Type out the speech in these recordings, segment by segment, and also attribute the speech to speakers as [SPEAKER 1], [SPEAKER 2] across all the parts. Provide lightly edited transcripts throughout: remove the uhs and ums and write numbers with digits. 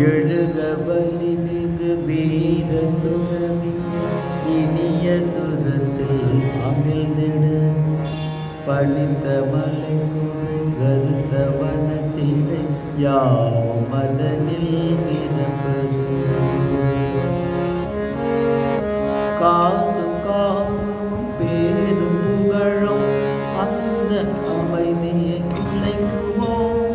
[SPEAKER 1] எழுக வலி மிகு வீர சுரவி இனிய சுரத்தில் அமிழ்ந்திட பணித்த மலை கருத்த வனத்தினை யாவும் மதனில் பிறப்பது காசும் காவும் பேரும் புகழும் அந்த அமைதியை உழைக்குவோம்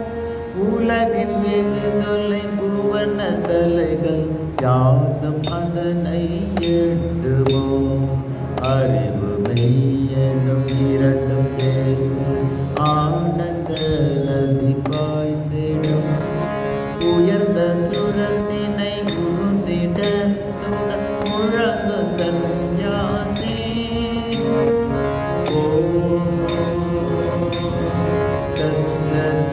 [SPEAKER 1] உலகின் வெகு தொலை புவன தலைகள் யாதும் அதனை எழுதுவோம் அறிவு மெய்யனும் இரண்டும் சேர்ந்து ஆனந்த நதி பாய்ந்திடும் உயர்ந்த சுரத்தினை உருந்திட முழங்கு சந்நியாசி ஓம் தத்சத்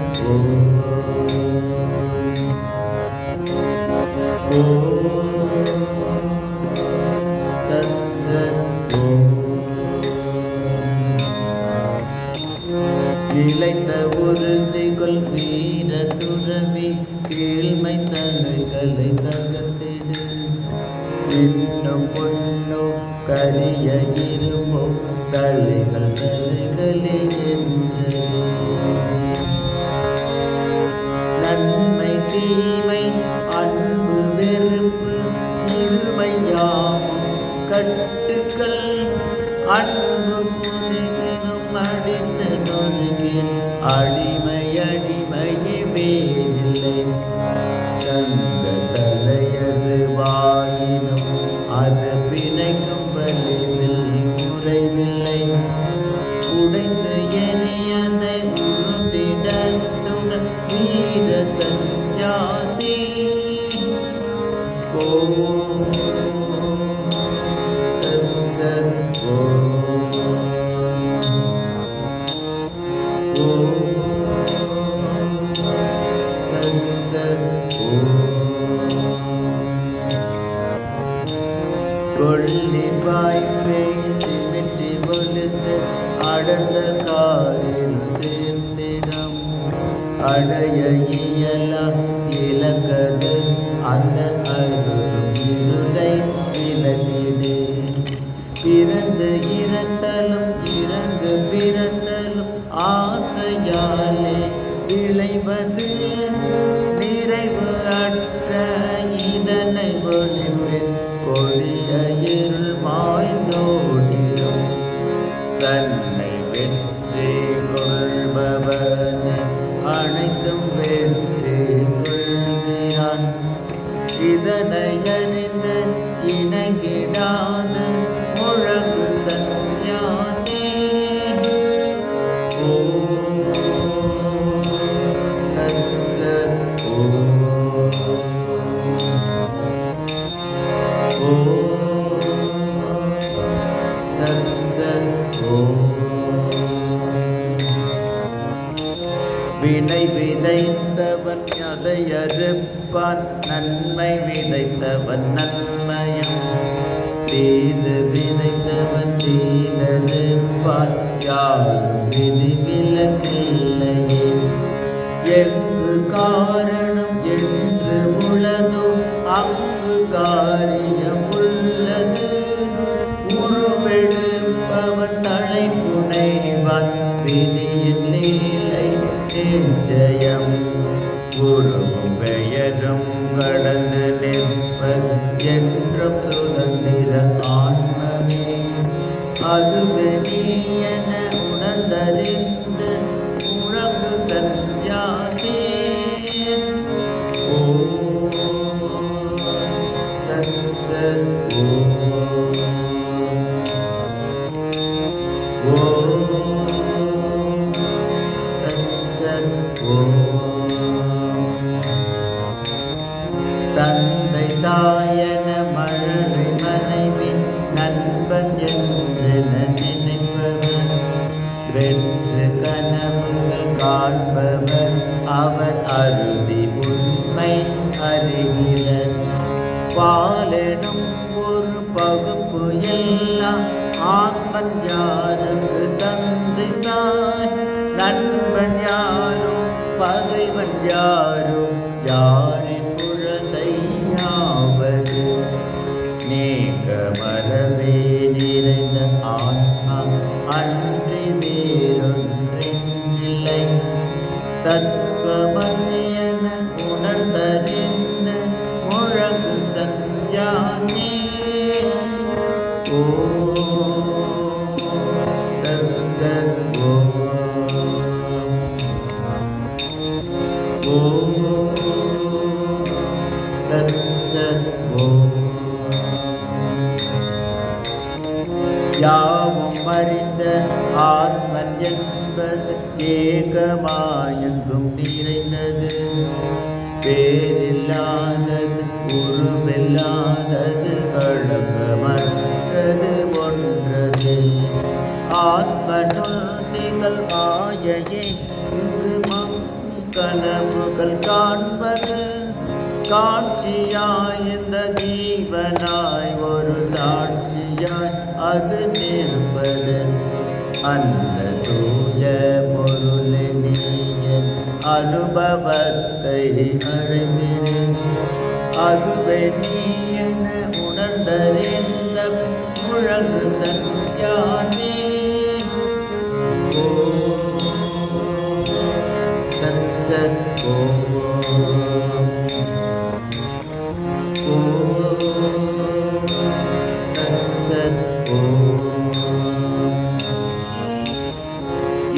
[SPEAKER 1] நிலைத்த உறுதிகள் வீர துறவி கீழ்மை தலைகளை தகர்த்திடு இன்னும் பொன்னோ கரிய இருமோ தலைகள் தலைகளே என்று நன்மை தீமை அன்பு வெறுப்பு இருமையாவும் கட்டுக்கள் அன்பு புரிகினும் அடித்து நொறுகின் அடிமையே வேறில்லை தங்க தலையது வாயினும் அது பிணைக்கும் வலிவில் குறைவில்லை உடைந்து எரியனை உறுதிடத்துடன் வீர சந்நியாசி ஓம் தத்சத் கொள்ளி வாய்ப்பை சிமிட்டி ஒழுந்து அடர்ந்த காலில் சேர்ந்திடம் அடைய இயலா இலக்கது அந்த அருளும் இருளை விலகிடு பிறந்து இறந்தலும் இறந்து பிறந்தலும் ஆசையாலே விளைவது நிறைவு அற்ற இதனை ஒளிப்பின் கொடிய இருள் மாய்ந்தோடிடும் தன்னை வெற்றி கொள்பவனை அனைத்தும் வெற்றி கொள்கிறான் இதனை அறிந்த இணங்கிடாத முழங்கு சந்நியாசி ஓம் தத்சத் வினை விதைத்தவன் அதை அறுப்பான் நன்மை விதைத்தவன் நன்மையும் தீது விதைத்தவன் தீதறுப்பான் யாரும் விதி விலக்கில்லையே எங்கு காரணம் என்று உள்ளதோ அங்கு காரியம் உள்ளது உருவெடுப்பவன் தலை புனைவான் விதியின் லீலை நிச்சயம் குருவும் பெயரும் கடந்து நிற்பது என்றும் சுதந்திர ஆன்மமே அதுவே நீ என உணர்ந்தறிந்து முழங்கு சந்நியாசி ஓம் தத்சத் தந்தை தாயன மழலை மனைவி நண்பன் என்று நினைப்பவர் வெற்று கனவுகள் காண்பவர் அவர் அறுதி உண்மை அறிகிறார் பாலெனும் ஒரு பகுப்பு எல்லாம் ஆத்மன் யாருக்கு தந்தை தான் நண்பன் யாரோ பகைவன் யாரோ யாரின் புழல் அன்றி வேறொன்றில்லை. தத்துவமயன உணர்ந்தறிந்த முழங்கு சந்நியாசி. தத்சத் தத்சத் யாவும் அறிந்த ஆத்மன் என்பது ஏகமாயெங்கும் நிறைந்தது. பேரில்லாதது உருவில்லாதது களங்கமற்றது ஒன்றது. ஆத்மனுள் திகழ் மாயையே இங்கு கனவுகள் காண்பது. காட்சியாய் இந்த ஜீவனாய் ஒரு சாட்சியாய் அது நிற்பது. அந்த தூய பொருளினிய அனுபவத்தை அறிந்திடு. அதுவே நீ என உணர்ந்தறிந்த முழங்கு சந்நியாசி. தத்சத்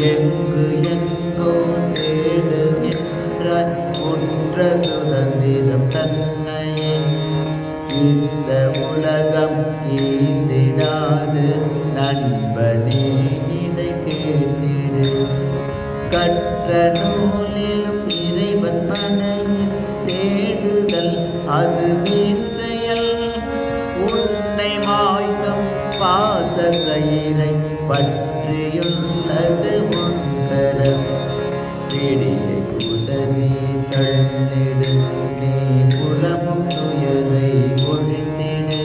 [SPEAKER 1] எங்கு எங்கோ தேடுகின்ற உற்ற சுதந்திரம் தன்னையே இந்த உலகம் ஈந்திடாது. நண்பனே இதை கேட்டிடு. கற்ற நூலிலும் இறைவன் மனையில் தேடுதல் அது வீண் செயல். உன்னை மாய்க்கும் பாச கயிறை பற்றியுள்ளது முன்கரம். பிடியை உதறி தள்ளிடு. நீ புலமும் துயரை ஒழிந்திடு.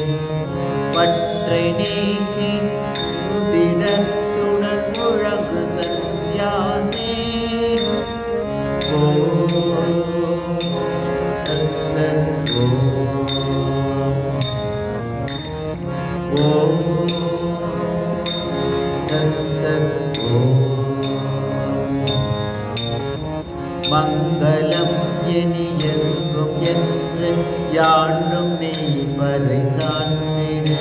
[SPEAKER 1] பற்றை நீக்கி உதிடத்துடன் முழங்கு சந்நியாசி. மங்களம் இனி எங்கும் என்று யாண்டும் நீ பறை சாற்றிடு.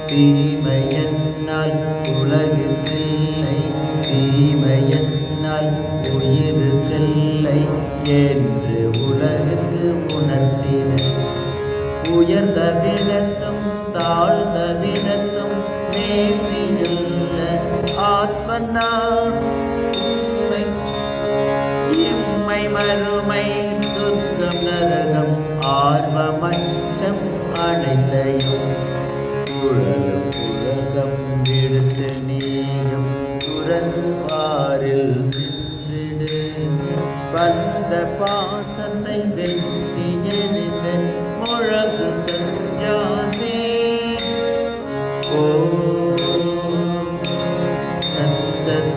[SPEAKER 1] தீமையென்னால் உலகிற்கில்லை, தீமையென்னால் உயிருக்கில்லை என்று உலகிற்கு உணர்த்திடு. உயர்ந்த விடத்தும் தாழ்ந்த விடத்தும் மேவியுள்ள ஆத்மனார் இம்மை மறுமை சொர்க்கம் நரகம் ஆர்வமச்சம் அனைத்தையும் உலகம் உலகம் எடுத்து நீயும் துறந்து பாரில் சென்றிடு. வந்த பாசத்தை வெற்றி எறிந்த முழங்கு சந்நியாசி. தத்சத்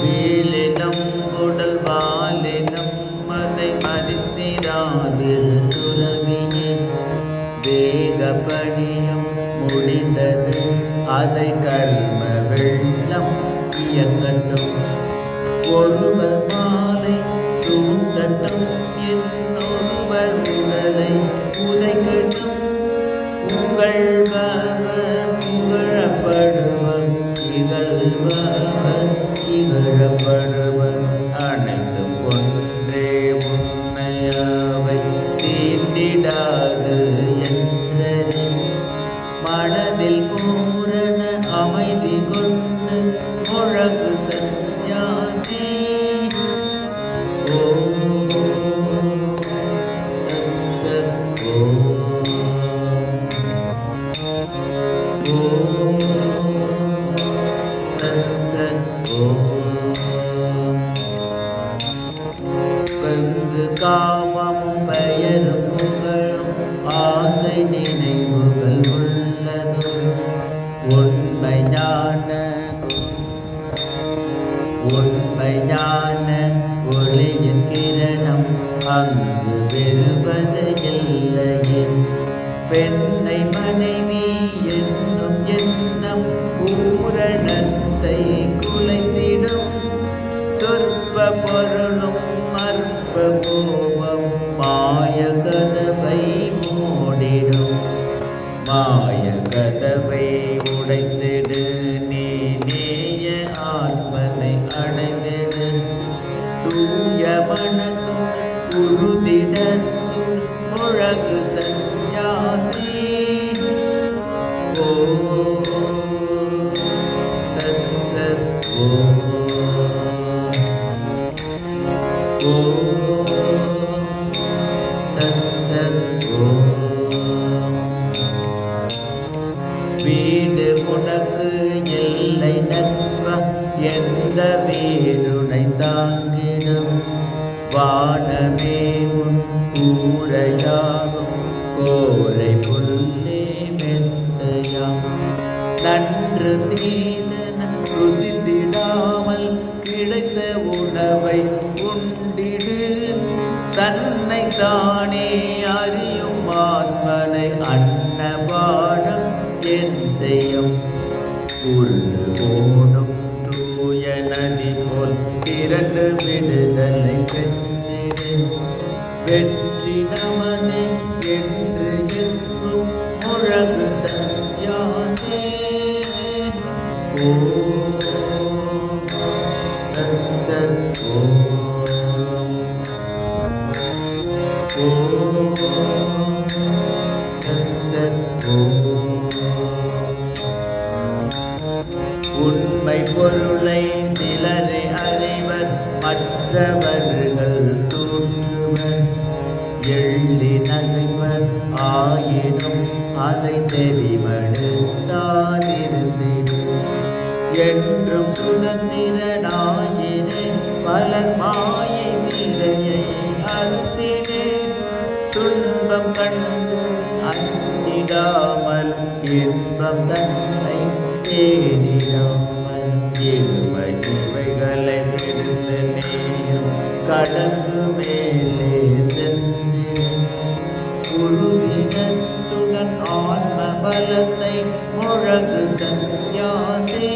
[SPEAKER 1] வீலினம் உடல் வாலினம் அதை மதித்திராதில் துறவியே. வேகப்படியும் முடிந்தது அதை கர்ம வெள்ளம் இயக்கட்டும். ஒருவர் மாலை சூட்டட்டும் இன்னொருவர் உடலை உதைக்கட்டும். புகழ்பவர் புகழப்படுவர் இகழ்பவர் இகழப்படுவர். அனைத்தும் ஒன்றே உண்மையாவை தீண்டிடாது என்றே மனதில் பூரண அமைதி கொண்டு முழங்கு சந்நியாசி. காமமும் பெயரும் புகழும் ஆசை நினைவுகள் உள்ளது. உண்மை ஞான அங்கு வெறுவது இல்லையே. பெண்ணை மனைவி என்னும் எண்ணம் பூரணத்தை குலைத்திடும். சொற்ப பொருளும் அற்ப கோபம் மாய கதவை மூடிடும். மாய கதவை உடைத்திடு, நீ நேய ஆத்மனை அடைந்திடு. தூய மனத்துடன் உறுதிடத்துள் முழகு சந்நியாசி. ஓம் தத்சத். ஓம் தத்சத். வீடு உனக்கு எல்லை நட்பா, எந்த வீடுனை தாங்கிடும். வானமே உன் கூரையாகும், கோரை புல்லே மெத்தையாம். நன்று தீதன ருசித்திடாமல் கிடைத்த உணவை உண்டிடு. தன்னை தானே அறியும் ஆத்மனை அன்னபானம் என் செய்யும். உருளு ஓடும் தூய நதி போல் இரண்டு விடுதலை பெற்றிடு. வெற்றி நமனே என்று எங்கும் முழகு சந்நியாசி. ஓம் தத்சத். ஓம் தத்சத். உண்மை பொருளை சிலரை அறிவர், மற்றவர்கள் தூற்றுவர். எள்ளி நகைவர் ஆயினும் அதை செவிமடுத்தாதிருந்திடும். என்றும் சுதந்திரனாயிரு, பலர் மாயை திரையை அறுத்திடு. துன்பம் கண்டு அஞ்சிடாமல் இன்பம் தன்னை தேடிடாமல். இவைகளை விடுத்து நீயும் கடந்து மேலே சென்று. உறுதினத்துடன் ஆன்ம பலத்தை முழகு சந்நியாசி.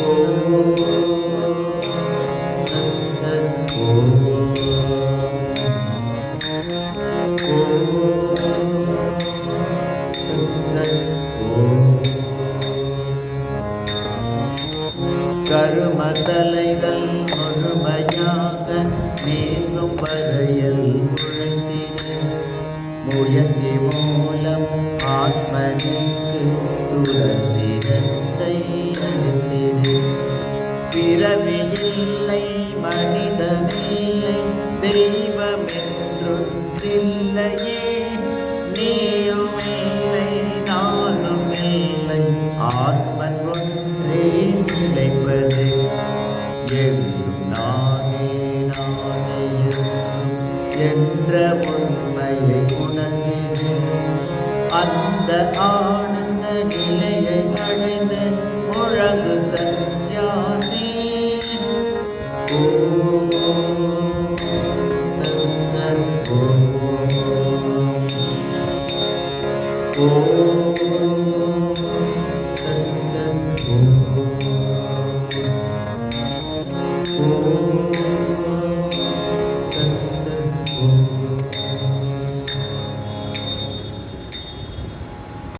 [SPEAKER 1] ஓம் தத்சத். ஓம் தத்சத். கரும தலைகள் முழுமையாக நீங்கும் வரையில் உழைத்திடு. முயற்சி மூலம் ஆத்மனிக்கு சுதந்திரத்தை அளித்திடு. பிறவி இல்லை, மனிதனில்லை, தெய்வமென்றொன்றில்லையே. நீயும் இல்லை, நானும் இல்லை, ஆத்மன் ஒன்றே நிலைப்பது. எங்கும் நானே நானே என்ற உண்மையை உணர்ந்திடு. அந்த ஆனந்த நிலையை அடைந்து முழங்கு சந்நியாசி. ஓம் தத்சத். ஓம்